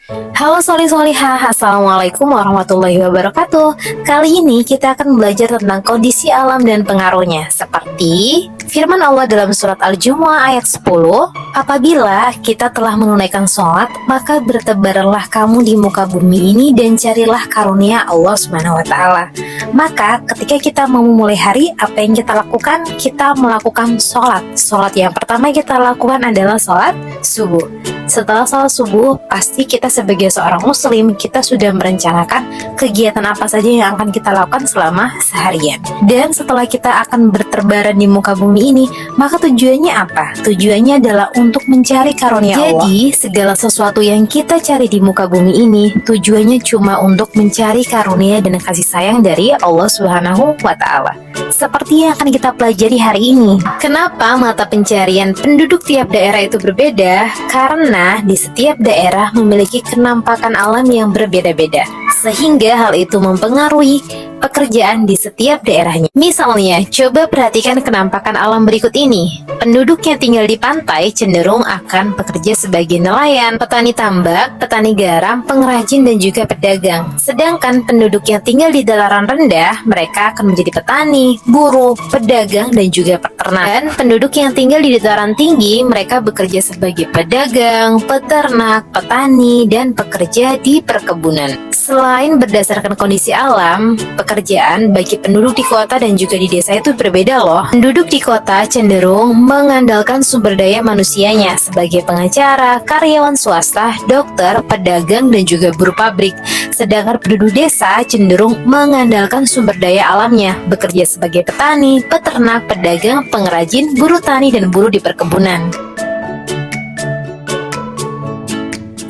Halo Solihah, Assalamualaikum warahmatullahi wabarakatuh. Kali ini kita akan belajar tentang kondisi alam dan pengaruhnya, seperti firman Allah dalam surat Al-Jumu'ah ayat 10, apabila kita telah menunaikan sholat, maka bertebarlah kamu di muka bumi ini dan carilah karunia Allah Subhanahu wa Ta'ala. Maka ketika kita mau memulai hari, apa yang kita lakukan? Kita melakukan sholat. Sholat yang pertama kita lakukan adalah sholat subuh. Setelah sholat subuh, pasti kita sebagai seorang muslim, kita sudah merencanakan kegiatan apa saja yang akan kita lakukan selama seharian. Dan setelah kita akan berterbaran di muka bumi ini, maka tujuannya apa? Tujuannya adalah untuk mencari karunia Allah. Jadi, segala sesuatu yang kita cari di muka bumi ini, tujuannya cuma untuk mencari karunia dan kasih sayang dari Allah Subhanahu wa Ta'ala. Seperti yang akan kita pelajari hari ini. Kenapa mata pencarian penduduk tiap daerah itu berbeda? Karena di setiap daerah memiliki kenampakan alam yang berbeda-beda, sehingga hal itu mempengaruhi pekerjaan di setiap daerahnya. Misalnya, coba perhatikan kenampakan alam berikut ini. Penduduk yang tinggal di pantai cenderung akan bekerja sebagai nelayan, petani tambak, petani garam, pengrajin, dan juga pedagang. Sedangkan penduduk yang tinggal di dataran rendah, mereka akan menjadi petani, buruh, pedagang, dan juga peternak. Dan penduduk yang tinggal di dataran tinggi, mereka bekerja sebagai pedagang, peternak, petani, dan pekerja di perkebunan. Selain berdasarkan kondisi alam, pekerjaan bagi penduduk di kota dan juga di desa itu berbeda loh. Penduduk di kota cenderung mengandalkan sumber daya manusianya sebagai pengacara, karyawan swasta, dokter, pedagang, dan juga buruh pabrik. Sedangkan penduduk desa cenderung mengandalkan sumber daya alamnya, bekerja sebagai petani, peternak, pedagang, pengrajin, buruh tani, dan buruh di perkebunan.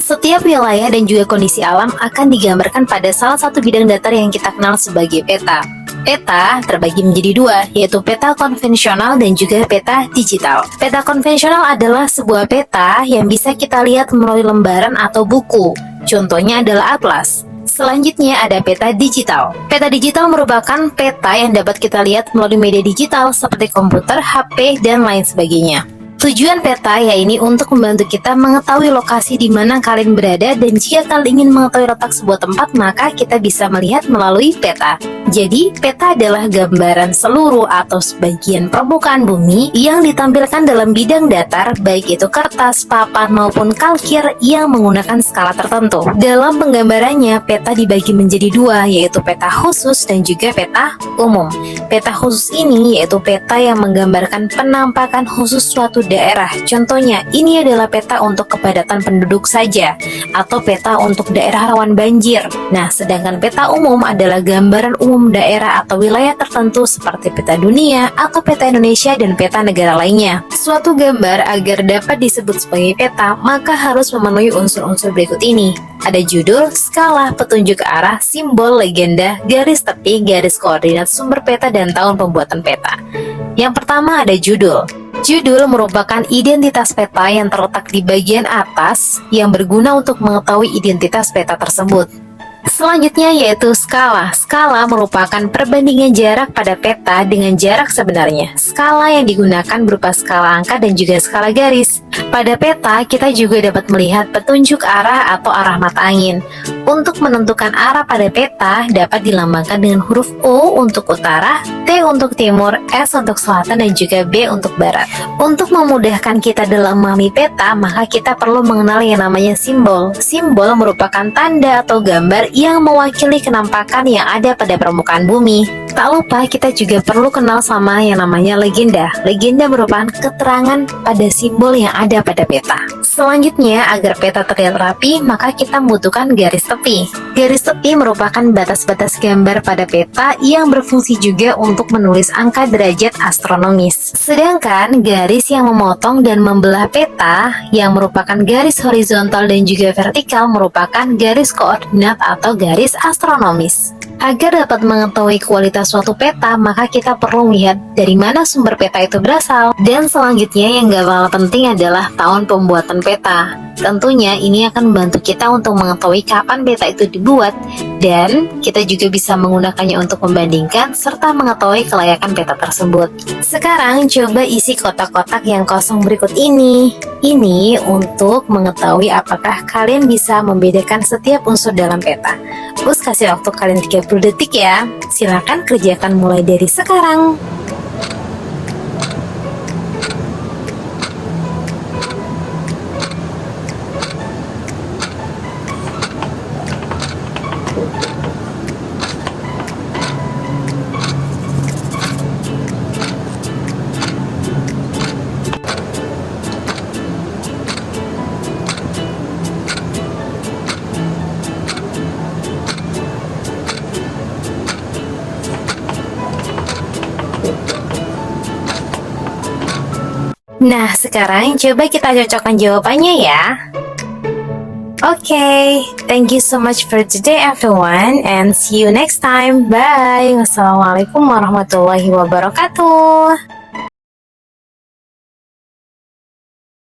Setiap wilayah dan juga kondisi alam akan digambarkan pada salah satu bidang datar yang kita kenal sebagai peta. Peta terbagi menjadi dua, yaitu peta konvensional dan juga peta digital. Peta konvensional adalah sebuah peta yang bisa kita lihat melalui lembaran atau buku. Contohnya adalah atlas. Selanjutnya ada peta digital. Peta digital merupakan peta yang dapat kita lihat melalui media digital seperti komputer, HP, dan lain sebagainya. Tujuan peta yaitu untuk membantu kita mengetahui lokasi di mana kalian berada, dan jika kalian ingin mengetahui letak sebuah tempat, maka kita bisa melihat melalui peta. Jadi, peta adalah gambaran seluruh atau sebagian permukaan bumi yang ditampilkan dalam bidang datar, baik itu kertas, papan, maupun kalkir yang menggunakan skala tertentu. Dalam penggambarannya, peta dibagi menjadi dua, yaitu peta khusus dan juga peta umum. Peta khusus ini yaitu peta yang menggambarkan penampakan khusus suatu daerah. Contohnya, ini adalah peta untuk kepadatan penduduk saja, atau peta untuk daerah rawan banjir. Nah, sedangkan peta umum adalah gambaran umum daerah atau wilayah tertentu seperti peta dunia atau peta Indonesia dan peta negara lainnya. Suatu gambar agar dapat disebut sebagai peta, maka harus memenuhi unsur-unsur berikut ini. Ada judul, skala, petunjuk ke arah, simbol, legenda, garis tepi, garis koordinat, sumber peta, dan tahun pembuatan peta. Yang pertama ada judul. Judul merupakan identitas peta yang terletak di bagian atas yang berguna untuk mengetahui identitas peta tersebut. Selanjutnya yaitu skala. Skala merupakan perbandingan jarak pada peta dengan jarak sebenarnya. Skala yang digunakan berupa skala angka dan juga skala garis. Pada peta, kita juga dapat melihat petunjuk arah atau arah mata angin. Untuk menentukan arah pada peta dapat dilambangkan dengan huruf U untuk utara, T untuk timur, S untuk selatan, dan juga B untuk barat. Untuk memudahkan kita dalam memahami peta, maka kita perlu mengenal yang namanya simbol. Simbol merupakan tanda atau gambar yang mewakili kenampakan yang ada pada permukaan bumi. Tak lupa kita juga perlu kenal sama yang namanya legenda. Legenda merupakan keterangan pada simbol yang ada pada peta. Selanjutnya, agar peta terlihat rapi, maka kita membutuhkan garis tepi. Garis tepi merupakan batas-batas gambar pada peta yang berfungsi juga untuk menulis angka derajat astronomis. Sedangkan garis yang memotong dan membelah peta yang merupakan garis horizontal dan juga vertikal merupakan garis koordinat atau garis astronomis. Agar dapat mengetahui kualitas suatu peta, maka kita perlu melihat dari mana sumber peta itu berasal. Dan selanjutnya yang gak kalah penting adalah tahun pembuatan peta. Tentunya ini akan membantu kita untuk mengetahui kapan peta itu dibuat, dan kita juga bisa menggunakannya untuk membandingkan serta mengetahui kelayakan peta tersebut. Sekarang coba isi kotak-kotak yang kosong berikut ini. Ini untuk mengetahui apakah kalian bisa membedakan setiap unsur dalam peta. Bos kasih waktu kalian 30 detik ya. Silakan kerjakan mulai dari sekarang. Nah, sekarang coba kita cocokkan jawabannya ya. Okay, thank you so much for today everyone, and see you next time. Bye. Wassalamualaikum warahmatullahi wabarakatuh.